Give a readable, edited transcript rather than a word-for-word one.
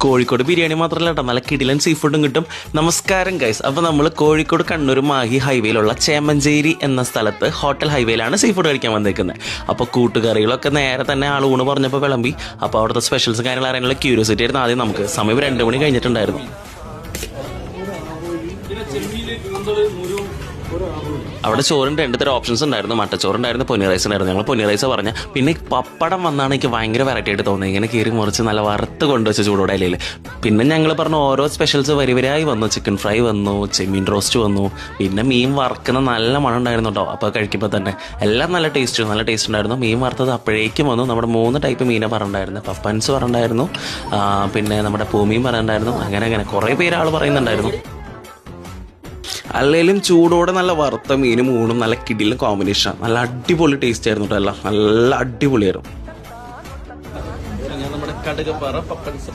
കോഴിക്കോട് ബിരിയാണി മാത്രമല്ല കേട്ടോ, നല്ല കിടിലൻ സീ ഫുഡും കിട്ടും. നമസ്കാരം ഗൈസ്. അപ്പോൾ നമ്മൾ കോഴിക്കോട് കണ്ണൂർ മാഹി ഹൈവേയിലുള്ള ചേമഞ്ചേരി എന്ന സ്ഥലത്ത് ഹോട്ടൽ ഹൈവേയിലാണ് സീ ഫുഡ് കഴിക്കാൻ വന്നേക്കുന്നത്. അപ്പോൾ കൂട്ടുകറികളൊക്കെ നേരെ തന്നെ ആൾ ഊണ് പറഞ്ഞപ്പോൾ വിളമ്പി. അപ്പോൾ അവിടുത്തെ സ്പെഷ്യൽസ് കാര്യങ്ങൾ അറിയാനുള്ള ക്യൂരിയോസിറ്റി ആയിരുന്നു ആദ്യം നമുക്ക്. സമയം 2 മണി കഴിഞ്ഞിട്ടുണ്ടായിരുന്നു. അവിടെ ചോറിൻ്റെ 2 തരം ഓപ്ഷൻസ് ഉണ്ടായിരുന്നു. മട്ടച്ചോറുണ്ടായിരുന്നു, പൊന്നി റൈസ് ഉണ്ടായിരുന്നു. ഞങ്ങൾ പൊന്നി റൈസ് പറഞ്ഞ. പിന്നെ പപ്പടം വന്നാണ് എനിക്ക് ഭയങ്കര വെറൈറ്റി ആയിട്ട് തോന്നി. ഇങ്ങനെ കീറി മുറിച്ച് നല്ല വറുത്ത് കൊണ്ടുവച്ച ചൂടോടെ ഇലയിൽ. പിന്നെ ഞങ്ങൾ പറഞ്ഞ ഓരോ സ്പെഷ്യൽസ് വരിവരായി വന്നു. ചിക്കൻ ഫ്രൈ വന്നു, ചെമ്മീൻ റോസ്റ്റ് വന്നു, പിന്നെ മീൻ വറുക്കുന്ന നല്ല മണം ഉണ്ടായിരുന്നു കേട്ടോ. അപ്പോൾ കഴിക്കുമ്പോൾ തന്നെ എല്ലാം നല്ല ടേസ്റ്റ് ഉണ്ടായിരുന്നു. മീൻ വറുത്തത് അപ്പോഴേക്കും വന്നു. നമ്മുടെ 3 ടൈപ്പ് മീനെ പറഞ്ഞിട്ടുണ്ടായിരുന്നു. പപ്പൻസ് പറഞ്ഞിട്ടുണ്ടായിരുന്നു, പിന്നെ നമ്മുടെ പൂമീൻ പറഞ്ഞിട്ടുണ്ടായിരുന്നു. അങ്ങനെ കുറേ പേര് ആൾ പറയുന്നുണ്ടായിരുന്നു. അല്ലെങ്കിലും ചൂടോടെ നല്ല വറുത്ത മീനും ഊണും നല്ല കിടിലും കോമ്പിനേഷൻ. നല്ല അടിപൊളി ടേസ്റ്റ് ആയിരുന്നു കേട്ടോ. എല്ലാം നല്ല അടിപൊളിയായിരുന്നു. നമ്മുടെ കടുകപ്പാറ പപ്പൻസ്